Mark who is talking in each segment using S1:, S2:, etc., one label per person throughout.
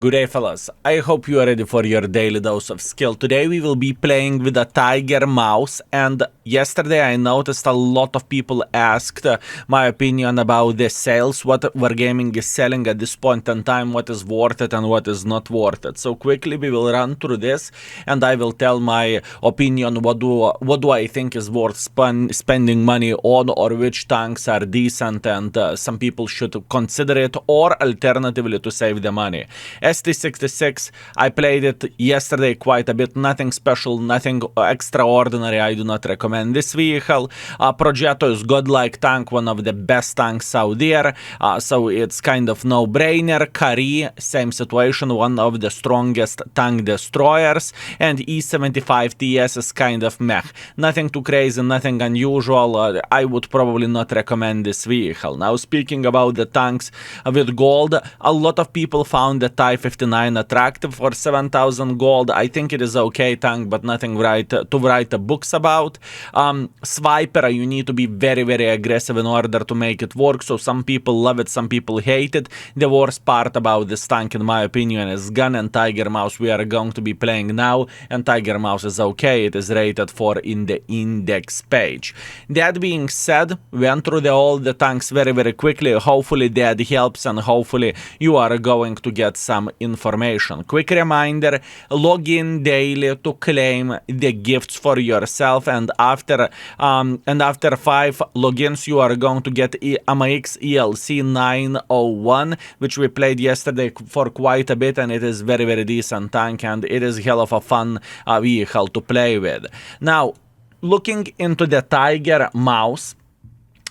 S1: Good day, fellas. I hope you are ready for your daily dose of skill. Today we will be playing with a tiger mouse, and yesterday I noticed a lot of people asked my opinion about the sales, what Wargaming is selling at this point in time, what is worth it and what is not worth it. So quickly we will run through this, and I will tell my opinion, what do I think is worth spending money on, or which tanks are decent and some people should consider it, or alternatively to save the money. ST66, I played it yesterday quite a bit, nothing special, nothing extraordinary, I do not recommend this vehicle. Progetto is godlike tank, one of the best tanks out there, so it's kind of no-brainer. Kari, same situation, one of the strongest tank destroyers, and E75 TS is kind of meh. Nothing too crazy, nothing unusual, I would probably not recommend this vehicle. Now, speaking about the tanks with gold, a lot of people found the TIE 59 attractive for 7,000 gold. I think it is okay tank, but nothing to write books about. Swiper, you need to be very, very aggressive in order to make it work, so some people love it, some people hate it. The worst part about this tank, in my opinion, is gun and tiger mouse. We are going to be playing now, and tiger mouse is okay. It is rated 4 in the index page. That being said, we went through all the tanks very, very quickly. Hopefully that helps, and hopefully you are going to get some information. Quick reminder, log in daily to claim the gifts for yourself, and after 5 logins you are going to get AMX ELC 901, which we played yesterday for quite a bit, and it is very, very decent tank, and it is hell of a fun vehicle to play with. Now, looking into the tiger mouse,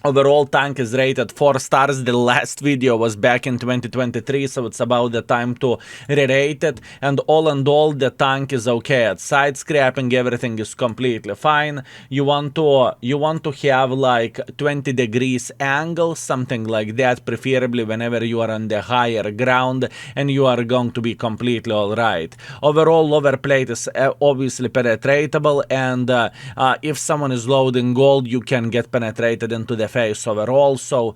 S1: overall tank is rated 4 stars. The last video was back in 2023, so it's about the time to re-rate it. And all in all, the tank is okay. At side scrapping, everything is completely fine. You want to have like 20 degrees angle, something like that, preferably whenever you are on the higher ground, and you are going to be completely alright. Overall, lower plate is obviously penetratable, and if someone is loading gold, you can get penetrated into the face overall, so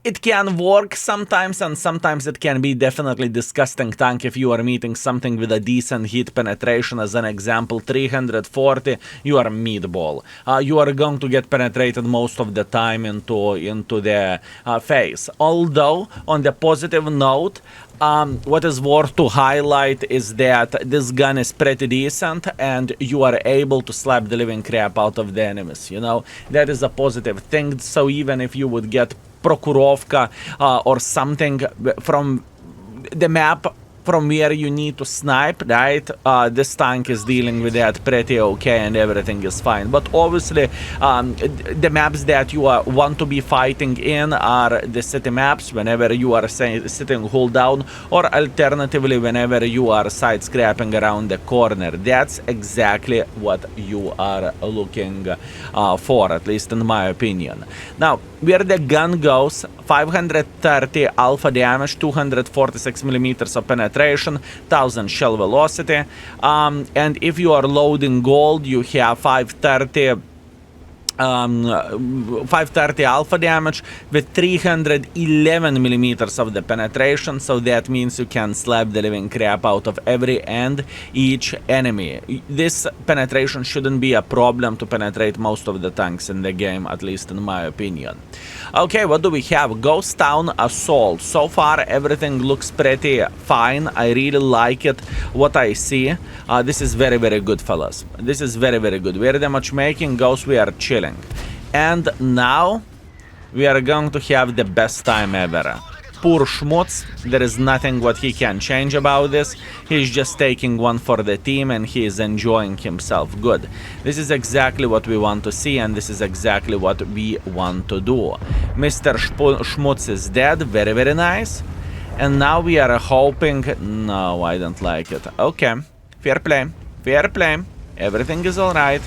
S1: it can work sometimes, and sometimes it can be definitely disgusting tank if you are meeting something with a decent hit penetration. As an example, 340, you are a meatball. You are going to get penetrated most of the time into the face. Although, on the positive note, what is worth to highlight is that this gun is pretty decent, and you are able to slap the living crap out of the enemies, you know? That is a positive thing, so even if you would get Prokurovka or something from the map from where you need to snipe, right? This tank is dealing with that pretty okay, and everything is fine. But obviously, the maps that you want to be fighting in are the city maps, whenever you are sitting hold down, or alternatively whenever you are side scrapping around the corner. That's exactly what you are looking for, at least in my opinion. Now, where the gun goes, 530 alpha damage, 246 millimeters of penetration, 1000 shell velocity, and if you are loading gold, you have 530 alpha damage with 311 millimeters of the penetration, so that means you can slap the living crap out of every and each enemy. This penetration shouldn't be a problem to penetrate most of the tanks in the game, at least in my opinion. Okay, what do we have? Ghost Town Assault. So far everything looks pretty fine. I really like it, what I see. This is very, very good, fellas. This is very, very good. Where the matchmaking goes, we are chilling. And now we are going to have the best time ever. Poor Schmutz, there is nothing what he can change about this. He's just taking one for the team, and he is enjoying himself. Good. This is exactly what we want to see, and this is exactly what we want to do. Mr. Schmutz is dead. Very, very nice. And now we are hoping... No, I don't like it. Okay. Fair play. Fair play. Everything is alright.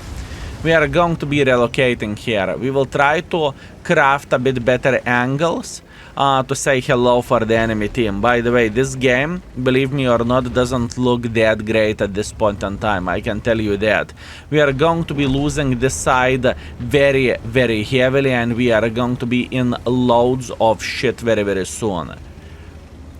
S1: We are going to be relocating here. We will try to craft a bit better angles to say hello for the enemy team. By the way, this game, believe me or not, doesn't look that great at this point in time. I can tell you that. We are going to be losing this side very, very heavily, and we are going to be in loads of shit very, very soon.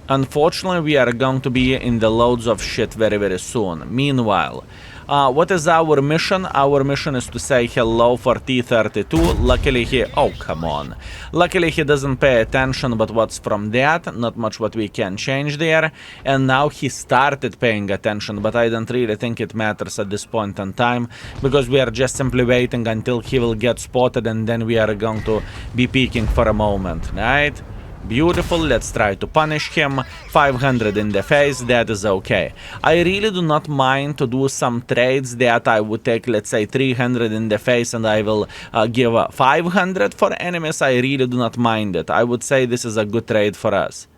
S1: Unfortunately, we are going to be in the loads of shit very, very soon. Meanwhile, what is our mission? Our mission is to say hello for T32. Luckily he... Oh, come on. Luckily he doesn't pay attention, but what's from that? Not much what we can change there. And now he started paying attention, but I don't really think it matters at this point in time, because we are just simply waiting until he will get spotted, and then we are going to be peeking for a moment, right? Beautiful, let's try to punish him. 500 in the face, that is okay. I really do not mind to do some trades that I would take, let's say 300 in the face, and I will give 500 for enemies. I really do not mind it. I would say this is a good trade for us.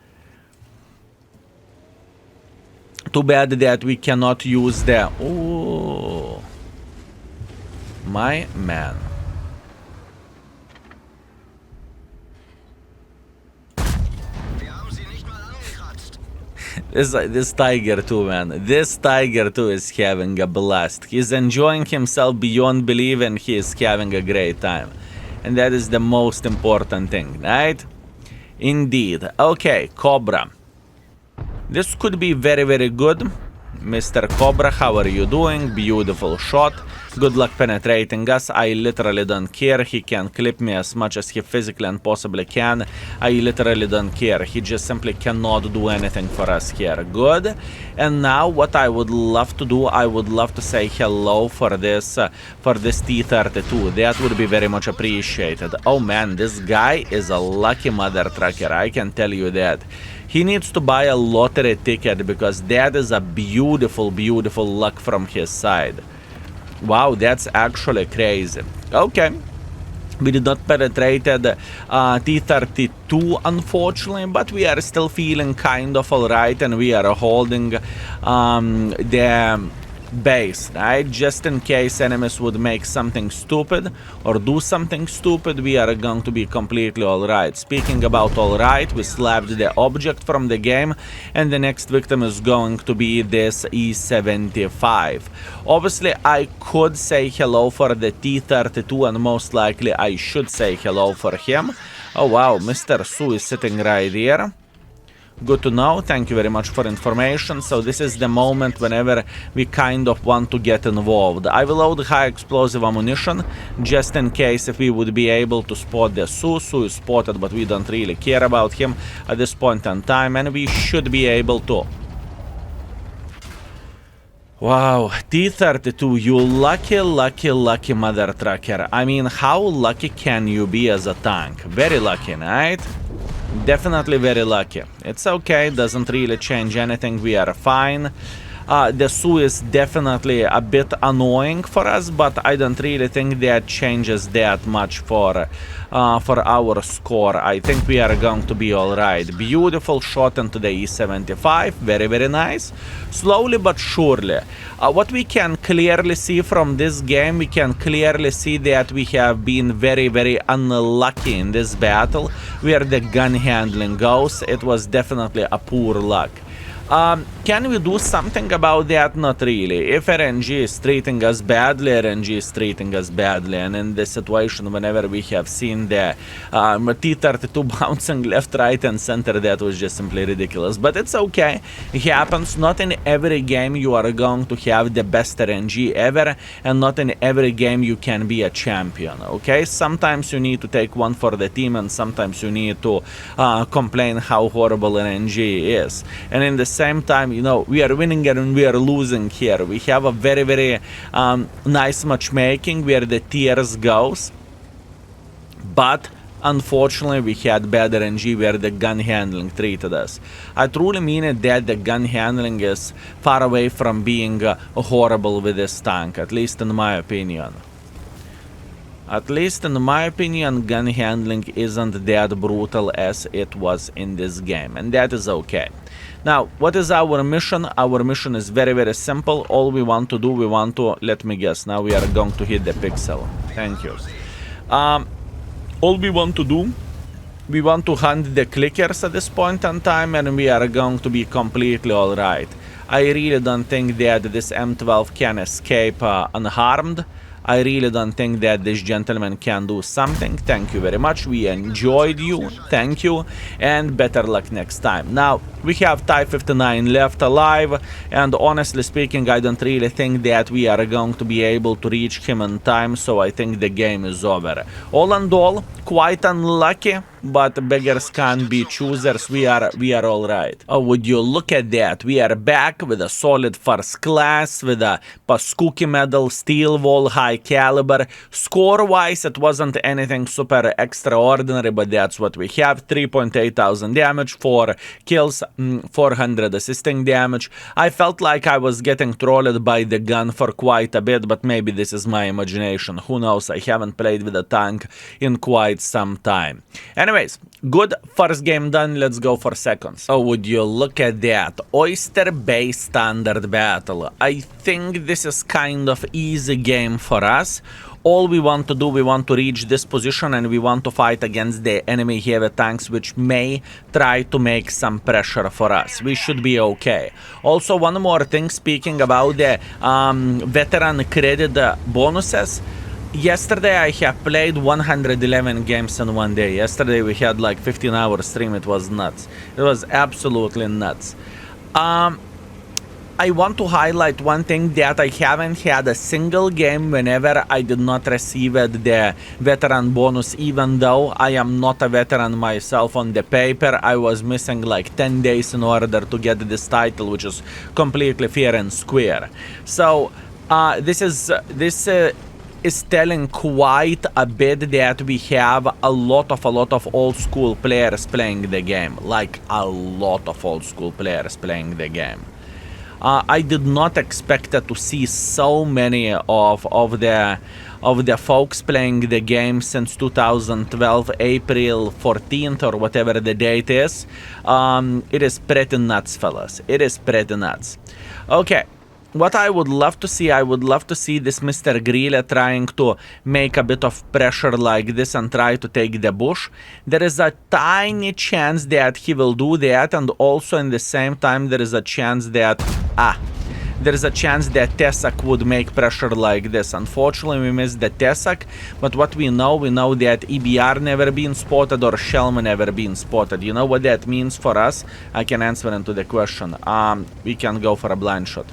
S1: Too bad that we cannot use the... Ooh. My man. This tiger too, man. This tiger too is having a blast. He's enjoying himself beyond belief, and he is having a great time. And that is the most important thing, right? Indeed. Okay, Cobra. This could be very, very good. Mr. Cobra, how are you doing? Beautiful shot. Good luck penetrating us. I literally don't care. He can clip me as much as he physically and possibly can. I literally don't care. He just simply cannot do anything for us here. Good. And now what I would love to do, I would love to say hello for this T32. That would be very much appreciated. Oh man, this guy is a lucky mother trucker. I can tell you that. He needs to buy a lottery ticket, because that is a beautiful, beautiful luck from his side. Wow, that's actually crazy. Okay. We did not penetrate T32, unfortunately, but we are still feeling kind of alright, and we are holding the base, right? Just in case enemies would make something stupid or do something stupid, we are going to be completely alright. Speaking about alright, we slapped the object from the game, and the next victim is going to be this E75. Obviously, I could say hello for the T32, and most likely I should say hello for him. Oh wow, Mr. Su is sitting right here. Good to know. Thank you very much for information. So this is the moment whenever we kind of want to get involved. I will load high explosive ammunition just in case if we would be able to spot the Su. Su is spotted, but we don't really care about him at this point in time, and we should be able to... Wow, T32, you lucky, lucky, lucky mother trucker. I mean, how lucky can you be as a tank? Very lucky, right? Definitely very lucky. It's okay, doesn't really change anything, we are fine. The Su is definitely a bit annoying for us, but I don't really think that changes that much for our score. I think we are going to be alright. Beautiful shot into the E75, very, very nice. Slowly but surely. What we can clearly see from this game, we can clearly see that we have been very, very unlucky in this battle. Where the gun handling goes, it was definitely a poor luck. Can we do something about that? Not really. If RNG is treating us badly, RNG is treating us badly. And in this situation, whenever we have seen the T32 bouncing left, right, and center, that was just simply ridiculous. But it's okay. It happens. Not in every game you are going to have the best RNG ever. And not in every game you can be a champion. Okay? Sometimes you need to take one for the team, and sometimes you need to complain how horrible RNG is. And in the same time, you know, we are winning and we are losing here. We have a very, very nice matchmaking where the tiers goes, but unfortunately we had bad RNG where the gun handling treated us. I truly mean it that the gun handling is far away from being horrible with this tank, at least in my opinion. At least in my opinion, gun handling isn't that brutal as it was in this game, and that is okay. Now, what is our mission? Our mission is very, very simple. All we want to do, let me guess, now we are going to hit the pixel. Thank you. All we want to do, we want to hunt the clickers at this point in time, and we are going to be completely alright. I really don't think that this M12 can escape unharmed. I really don't think that this gentleman can do something. Thank you very much. We enjoyed you. Thank you. And better luck next time. Now, we have Type 59 left alive. And honestly speaking, I don't really think that we are going to be able to reach him in time. So I think the game is over. All in all, quite unlucky. But beggars can't be choosers. We are all right. Oh, would you look at that? We are back with a solid first class, with a Paskuki medal, steel wall, high caliber. Score-wise, it wasn't anything super extraordinary, but that's what we have. 3.8 thousand damage, 4 kills, 400 assisting damage. I felt like I was getting trolled by the gun for quite a bit, but maybe this is my imagination. Who knows? I haven't played with a tank in quite some time. Anyways, good first game done. Let's go for seconds. Oh, would you look at that? Oyster Bay standard battle. I think this is kind of easy game for us. All we want to do, we want to reach this position and we want to fight against the enemy heavy tanks, which may try to make some pressure for us. We should be okay. Also, one more thing, speaking about the veteran credit bonuses. Yesterday I have played 111 games in one day. Yesterday we had like 15-hour stream. It was nuts. It was absolutely nuts. I want to highlight one thing, that I haven't had a single game whenever I did not receive the veteran bonus, even though I am not a veteran myself on the paper. I was missing like 10 days in order to get this title, which is completely fair and square. So this is telling quite a bit that we have a lot of old school players playing the game. Like a lot of old school players playing the game. I did not expect to see so many of the folks playing the game since 2012, April 14th or whatever the date is. It is pretty nuts, fellas. It is pretty nuts. Okay. What I would love to see, I would love to see this Mr. Grille trying to make a bit of pressure like this and try to take the bush. There is a tiny chance that he will do that, and also in the same time there is a chance that Tessak would make pressure like this. Unfortunately, we missed the Tessak, but what we know that EBR never been spotted or Shelm never been spotted. You know what that means for us? I can answer into the question. We can go for a blind shot.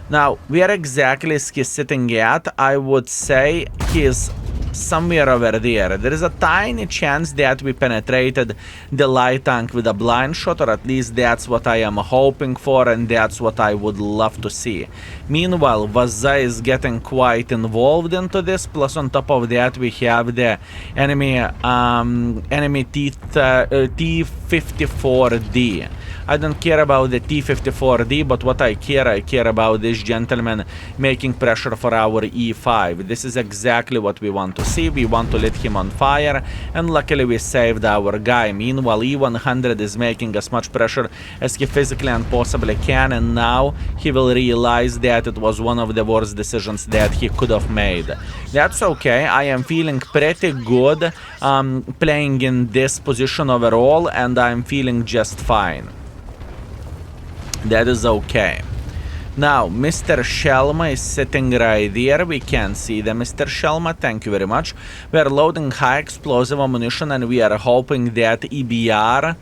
S1: Now, where exactly is he sitting at? I would say he is somewhere over there. There is a tiny chance that we penetrated the light tank with a blind shot, or at least that's what I am hoping for, and that's what I would love to see. Meanwhile, Vaza is getting quite involved into this, plus on top of that we have the enemy T-54D. I don't care about the T-54D, but what I care about this gentleman making pressure for our E5. This is exactly what we want to see. We want to let him on fire, and luckily we saved our guy. Meanwhile, E100 is making as much pressure as he physically and possibly can, and now he will realize that it was one of the worst decisions that he could have made. That's okay. I am feeling pretty good playing in this position overall, and I'm feeling just fine. That is okay. Now, Mr. Shelma is sitting right there. We can see the Mr. Shelma. Thank you very much. We are loading high explosive ammunition, and we are hoping that EBR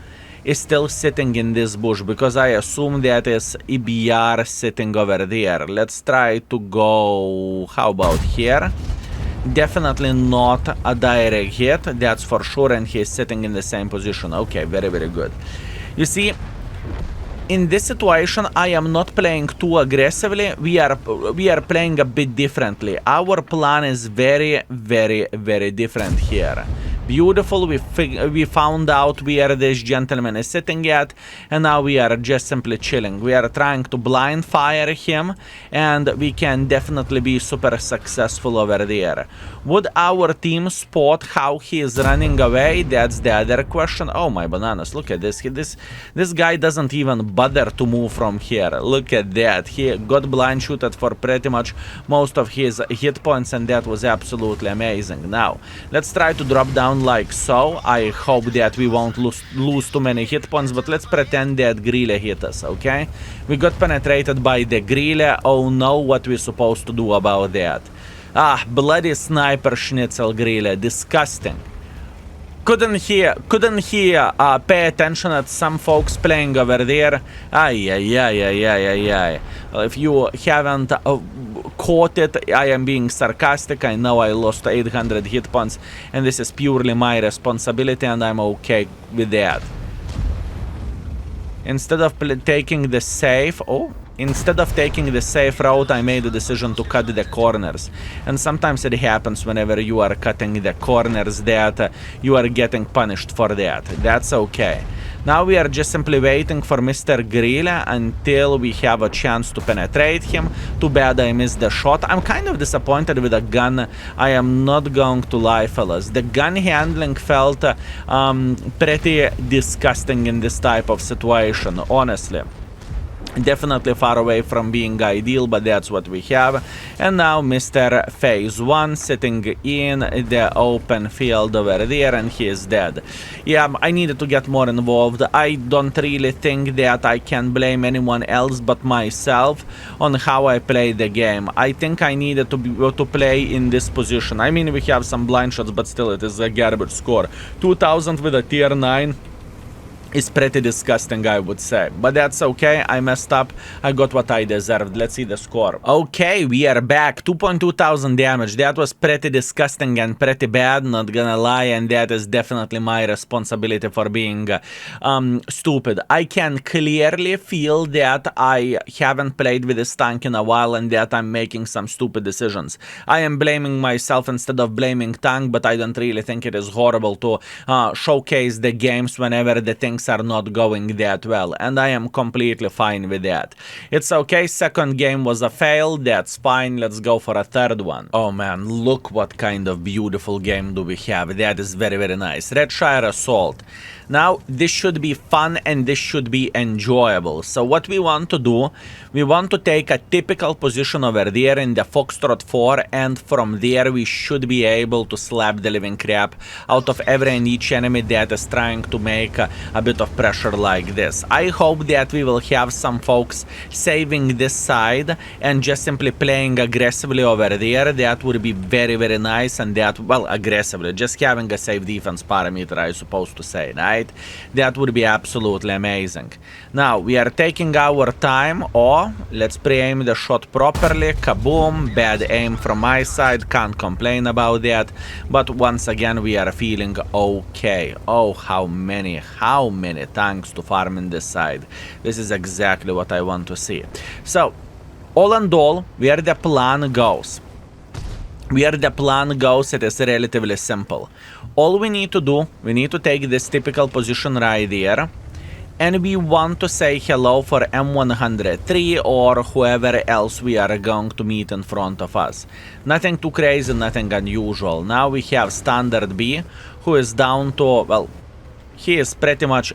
S1: is still sitting in this bush, because I assume that is EBR sitting over there. Let's try to go, how about here? Definitely not a direct hit, that's for sure, and he's sitting in the same position. Okay, very, very good. You see, in this situation, I am not playing too aggressively. We are playing a bit differently. Our plan is very, very, very different here. Beautiful. We found out where this gentleman is sitting at, and now we are just simply chilling. We are trying to blind fire him, and we can definitely be super successful over there. Would our team spot how he is running away? That's the other question. Oh my bananas, look at this. This guy doesn't even bother to move from here. Look at that. He got blind shooted for pretty much most of his hit points, and that was absolutely amazing. Now, let's try to drop down like so. I hope that we won't lose too many hit points, but let's pretend that Grille hit us, okay? We got penetrated by the Grille. Oh no, what we're supposed to do about that? Ah, bloody sniper schnitzel grille, disgusting. Couldn't he pay attention at some folks playing over there? Ay. Well, if you haven't caught it, I am being sarcastic. I know I lost 800 hit points, and this is purely my responsibility, and I'm okay with that. Instead of taking the safe route, I made the decision to cut the corners. And sometimes it happens whenever you are cutting the corners that you are getting punished for that. That's okay. Now we are just simply waiting for Mr. Grill until we have a chance to penetrate him. Too bad I missed the shot. I'm kind of disappointed with the gun. I am not going to lie, fellas. The gun handling felt pretty disgusting in this type of situation, honestly. Definitely far away from being ideal, but that's what we have. And now Mr. Phase 1 sitting in the open field over there, and he is dead. Yeah, I needed to get more involved. I don't really think that I can blame anyone else but myself on how I play the game. I think I needed to play in this position. I mean, we have some blind shots, but still it is a garbage score. 2000 with a tier 9. Is pretty disgusting, I would say. But that's okay, I messed up. I got what I deserved. Let's see the score. Okay, we are back. 2,200 damage. That was pretty disgusting and pretty bad, not gonna lie, and that is definitely my responsibility for being stupid. I can clearly feel that I haven't played with this tank in a while and that I'm making some stupid decisions. I am blaming myself instead of blaming tank, but I don't really think it is horrible to showcase the games whenever the things are not going that well, and I am completely fine with that. It's okay, second game was a fail, that's fine, let's go for a third one. Oh man, look what kind of beautiful game do we have. That is very, very nice. Redshire Assault. Now, this should be fun and this should be enjoyable. So what we want to do, we want to take a typical position over there in the Foxtrot 4, and from there we should be able to slap the living crap out of every and each enemy that is trying to make a bit of pressure like this. I hope that we will have some folks saving this side and just simply playing aggressively over there. That would be very, very nice, and that, well, aggressively, just having a safe defense parameter, I suppose to say, right? That would be absolutely amazing. Now, we are taking our time. Oh, let's pre-aim the shot properly. Kaboom. Bad aim from my side. Can't complain about that. But once again, we are feeling okay. Oh, how many tanks to farm in this side. This is exactly what I want to see. So, all in all, where the plan goes. It is relatively simple. All we need to do, we need to take this typical position right there, and we want to say hello for M103 or whoever else we are going to meet in front of us. Nothing too crazy, nothing unusual. Now we have Standard B, who is down to, well, he is pretty much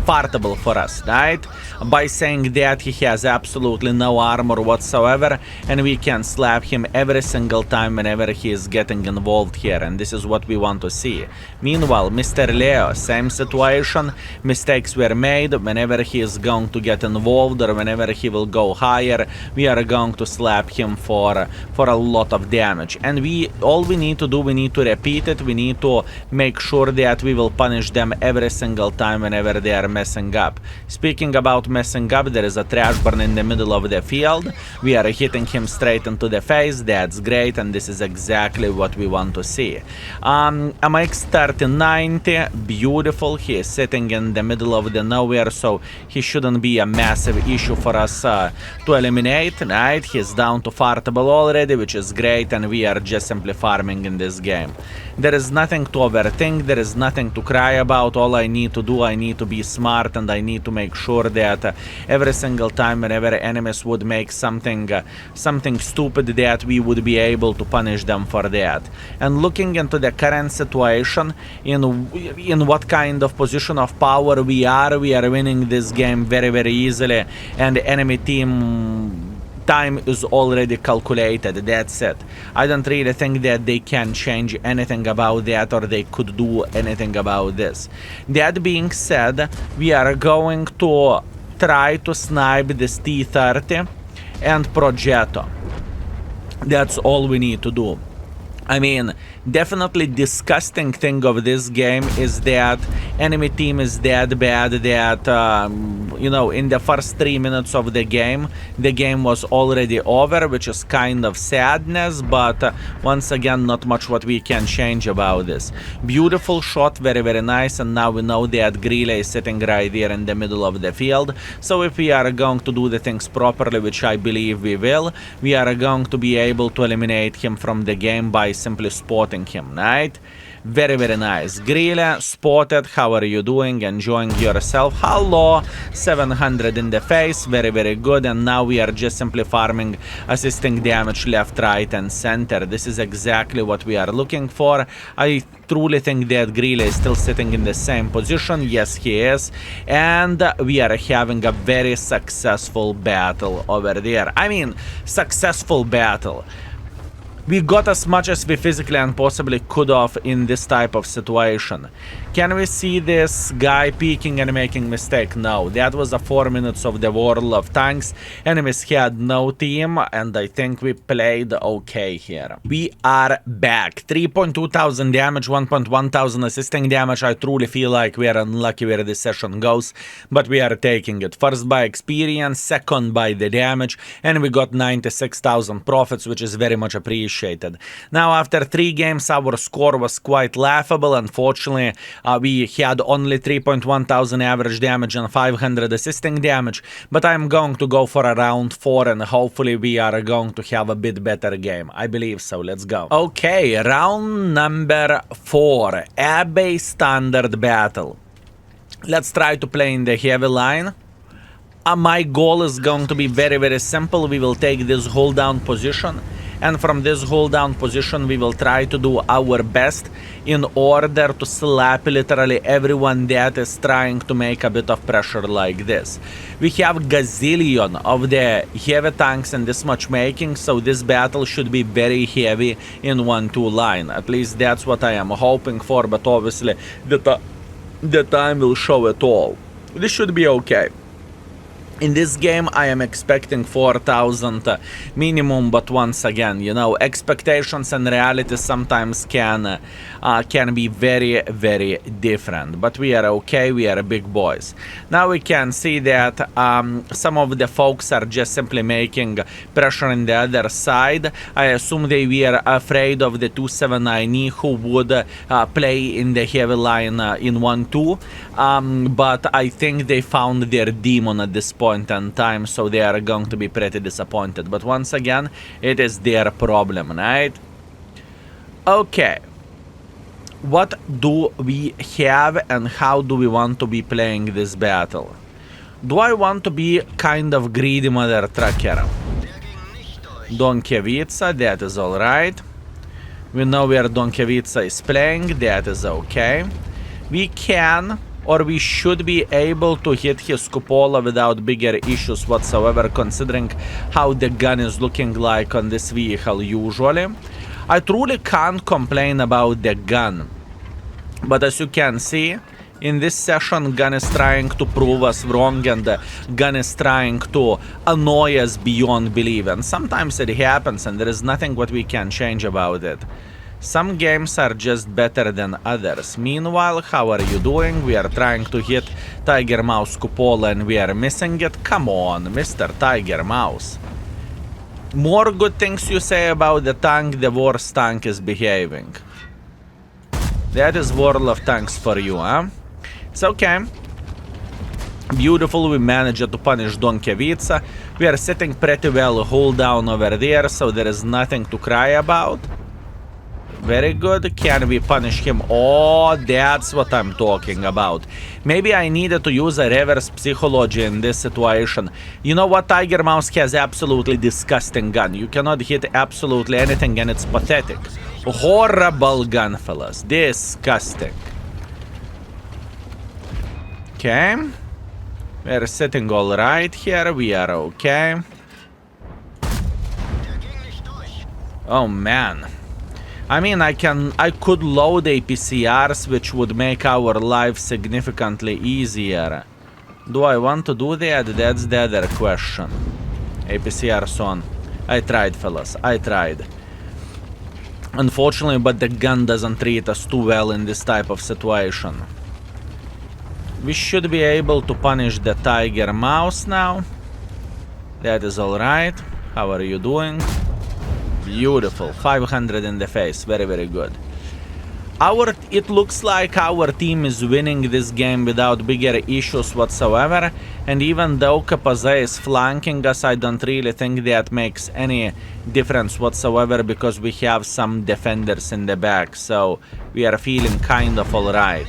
S1: fartable for us, right? By saying that he has absolutely no armor whatsoever, and we can slap him every single time whenever he is getting involved here, and this is what we want to see. Meanwhile, Mr. Leo, same situation. Mistakes were made. Whenever he is going to get involved or whenever he will go higher, we are going to slap him for a lot of damage. And all we need to do, we need to repeat it. We need to make sure that we will punish them every single time whenever they are messing up. Speaking about messing up, there is a trash burn in the middle of the field. We are hitting him straight into the face. That's great, and this is exactly what we want to see. MX 3090, beautiful. He is sitting in the middle of the nowhere, so he shouldn't be a massive issue for us to eliminate, right? He's down to fartable already, which is great, and we are just simply farming in this game. There is nothing to overthink, there is nothing to cry about. All I need to do, I need to be smart, and I need to make sure that every single time whenever enemies would make something stupid, that we would be able to punish them for that. And looking into the current situation, in what kind of position of power we are winning this game very, very easily, and the enemy team time is already calculated. That's it. I don't really think that they can change anything about that, or they could do anything about this. That being said, we are going to try to snipe this T-30 and Progetto. That's all we need to do. I mean, definitely disgusting thing of this game is that enemy team is that bad that, you know, in the first 3 minutes of the game was already over, which is kind of sadness, but once again, not much what we can change about this. Beautiful shot, very, very nice, and now we know that Greeley is sitting right there in the middle of the field, so if we are going to do the things properly, which I believe we will, we are going to be able to eliminate him from the game by simply spotting him, right? Very, very nice. Grille, spotted. How are you doing? Enjoying yourself? Hello. 700 in the face. Very, very good. And now we are just simply farming assisting damage left, right, and center. This is exactly what we are looking for. I truly think that Grille is still sitting in the same position. Yes, he is. And we are having a very successful battle over there. I mean, successful battle. We got as much as we physically and possibly could have in this type of situation. Can we see this guy peeking and making mistake? No, that was a 4 minutes of the World of Tanks. Enemies had no team, and I think we played okay here. We are back. 3.2 thousand damage, 1.1 thousand assisting damage. I truly feel like we are unlucky where this session goes, but we are taking it. First by experience, second by the damage, and we got 96,000 profits, which is very much appreciated. Now, after 3 games, our score was quite laughable. Unfortunately, we had only 3.1 thousand average damage and 500 assisting damage, but I'm going to go for a round 4, and hopefully we are going to have a bit better game. I believe so. Let's go. Okay, round number 4, Abbey standard battle. Let's try to play in the heavy line. My goal is going to be very, very simple. We will take this hold down position, and from this hold down position we will try to do our best in order to slap literally everyone that is trying to make a bit of pressure like this. We have gazillion of the heavy tanks in this matchmaking, so this battle should be very heavy in 1-2 line. At least that's what I am hoping for, but obviously the time will show it all. This should be okay. In this game, I am expecting 4,000 minimum, but once again, you know, expectations and reality sometimes can be very, very different. But we are okay, we are big boys. Now we can see that some of the folks are just simply making pressure on the other side. I assume they were afraid of the 279E who would play in the heavy line in 1-2. But I think they found their demon at this point in time, so they are going to be pretty disappointed. But once again, it is their problem, right? Okay. What do we have and how do we want to be playing this battle? Do I want to be kind of greedy mother trucker? Donkiewicza, that is alright. We know where Donkiewicza is playing, that is okay. We can, or we should be able to hit his cupola without bigger issues whatsoever, considering how the gun is looking like on this vehicle usually. I truly can't complain about the gun, but as you can see, in this session, gun is trying to prove us wrong, and the gun is trying to annoy us beyond belief, and sometimes it happens and there is nothing what we can change about it. Some games are just better than others. Meanwhile, how are you doing? We are trying to hit Tiger Mouse cupola and we are missing it. Come on, Mr. Tiger Mouse. More good things you say about the tank, the worse tank is behaving. That is World of Tanks for you, huh? It's okay. Beautiful, we managed to punish Donkiewicza. We are sitting pretty well hold down over there, so there is nothing to cry about. Very good. Can we punish him? Oh, that's what I'm talking about. Maybe I needed to use a reverse psychology in this situation. You know what? Tiger Mouse has absolutely disgusting gun. You cannot hit absolutely anything and it's pathetic. Horrible gun, fellas. Disgusting. Okay. We're sitting all right here. We are okay. Oh, man. I mean, I could load APCRs, which would make our life significantly easier. Do I want to do that? That's the other question. APCRs on. I tried, fellas. I tried. Unfortunately, but the gun doesn't treat us too well in this type of situation. We should be able to punish the tiger mouse now. That is alright. How are you doing? Beautiful. 500 in the face. Very, very good. It looks like our team is winning this game without bigger issues whatsoever, and even though Kapaze is flanking us, I don't really think that makes any difference whatsoever because we have some defenders in the back, so we are feeling kind of alright.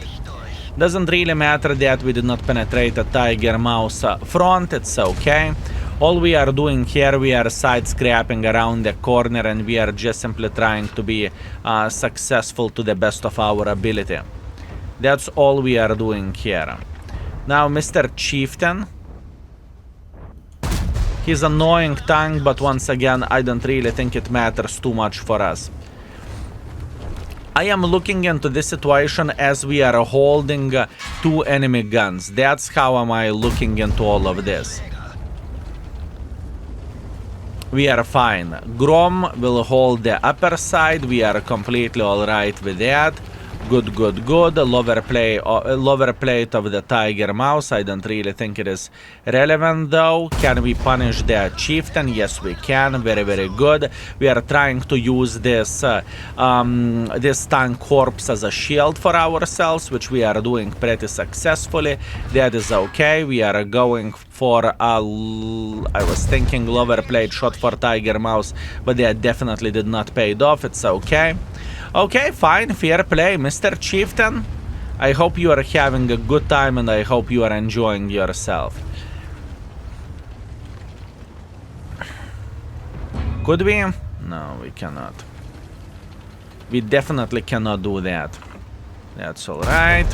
S1: Doesn't really matter that we did not penetrate a tiger mouse front, it's okay. All we are doing here, we are side scrapping around the corner and we are just simply trying to be successful to the best of our ability. That's all we are doing here. Now, Mr. Chieftain. He's annoying tongue, but once again, I don't really think it matters too much for us. I am looking into this situation as we are holding 2 enemy guns. That's how am I looking into all of this. We are fine. Grom will hold the upper side. We are completely alright with that. Good, good, good. Lower plate of the tiger mouse. I don't really think it is relevant though. Can we punish the chieftain? Yes, we can. Very, very good. We are trying to use this tank corpse as a shield for ourselves, which we are doing pretty successfully. That is okay. We are going for a... I was thinking lower plate shot for tiger mouse, but that definitely did not pay off. It's okay. Okay, fine, fair play, Mr. Chieftain. I hope you are having a good time and I hope you are enjoying yourself. Could we? No, we cannot. We definitely cannot do that. That's alright.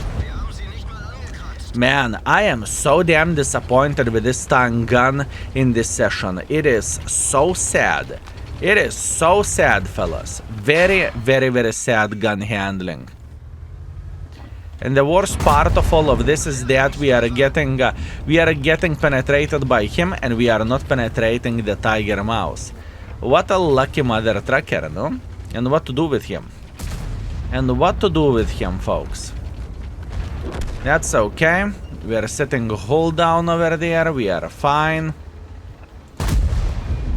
S1: Man, I am so damn disappointed with this stun gun in this session. It is so sad. It is so sad, fellas. Very, very, very sad gun handling. And the worst part of all of this is that we are getting penetrated by him and we are not penetrating the tiger mouse. What a lucky mother trucker, no? And what to do with him? And what to do with him, folks? That's okay. We are setting a hold down over there. We are fine.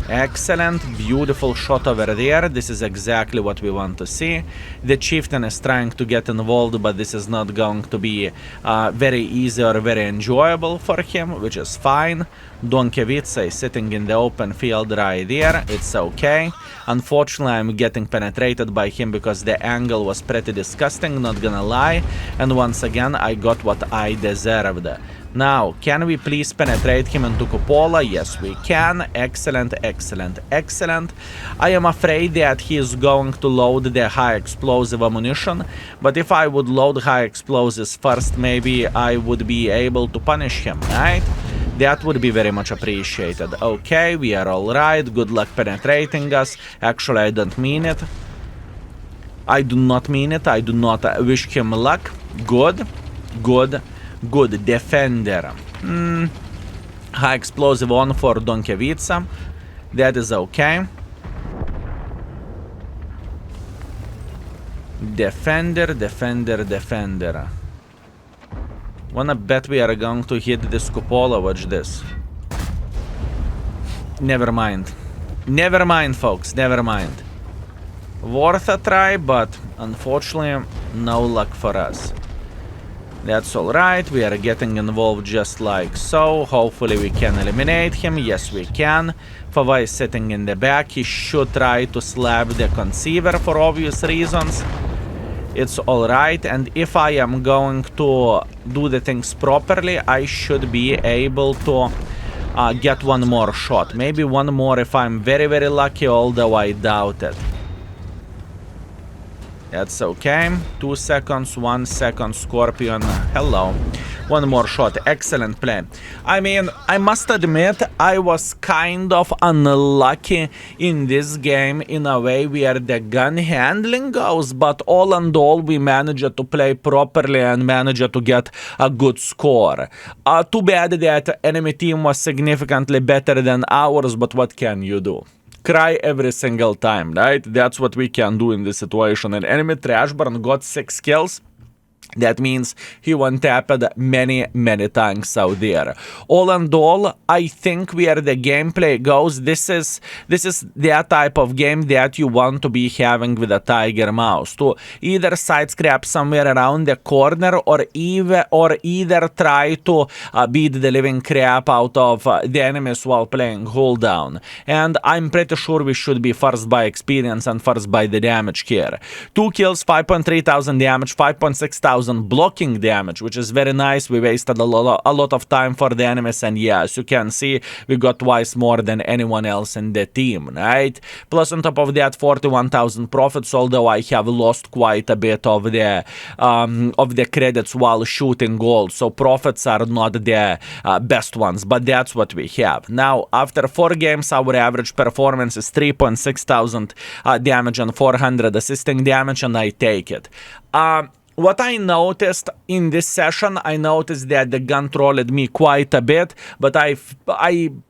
S1: Excellent, beautiful shot over there. This is exactly what we want to see. The chieftain is trying to get involved, but this is not going to be very easy or very enjoyable for him, which is fine. Donkevica is sitting in the open field right there. It's okay. Unfortunately, I'm getting penetrated by him because the angle was pretty disgusting, not gonna lie. And once again, I got what I deserved. Now, can we please penetrate him into Cupola? Yes, we can. Excellent, excellent, excellent. I am afraid that he is going to load the high explosive ammunition, but if I would load high explosives first, maybe I would be able to punish him, right? That would be very much appreciated. Okay, we are alright. Good luck penetrating us. Actually, I don't mean it. I do not mean it. I do not wish him luck. Good, good. Good defender. High explosive on for Donkevica. That is okay. Defender, defender, defender. Wanna bet we are going to hit this cupola. Watch this. Never mind. Never mind, folks. Never mind. Worth a try, but unfortunately, no luck for us. That's alright, we are getting involved just like so. Hopefully we can eliminate him. Yes, we can. Fava is sitting in the back. He should try to slap the conceiver for obvious reasons. It's alright, and if I am going to do the things properly, I should be able to get one more shot. Maybe one more if I'm very, very lucky, although I doubt it. That's okay. 2 seconds, 1 second, Scorpion. Hello. One more shot. Excellent play. I mean, I must admit, I was kind of unlucky in this game in a way where the gun handling goes, but all and all, we managed to play properly and managed to get a good score. Too bad that enemy team was significantly better than ours, but what can you do? cry every single time, right? That's what we can do in this situation. And enemy Trashburn got 6 kills. That means he one-tapped many tanks out there. All in all, I think where the gameplay goes, this is that type of game that you want to be having with a Tiger Mouse. To either side scrap somewhere around the corner or either try to beat the living crap out of the enemies while playing hold down. And I'm pretty sure we should be first by experience and first by the damage here. 2 kills, 5.3 thousand damage, 5.6 thousand blocking damage, which is very nice. We wasted a lot of time for the enemies, and yeah, as you can see, we got twice more than anyone else in the team, right? Plus on top of that, 41,000 profits, although I have lost quite a bit of the credits while shooting gold, so profits are not the best ones, but that's what we have. Now, after 4 games, our average performance is 3.6 thousand damage and 400 assisting damage, and I take it. What I noticed in this session, I noticed that the gun trolled me quite a bit, but I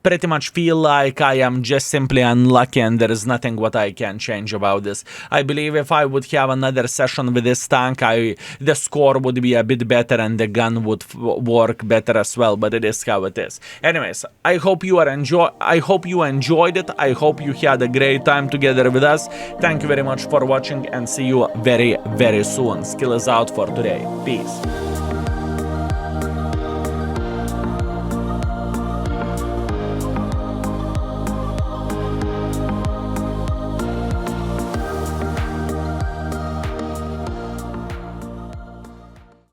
S1: pretty much feel like I am just simply unlucky and there is nothing what I can change about this. I believe if I would have another session with this tank, the score would be a bit better and the gun would work better as well, but it is how it is. Anyways, I hope you enjoyed it. I hope you had a great time together with us. Thank you very much for watching and see you very soon. Skill is out for today. Peace.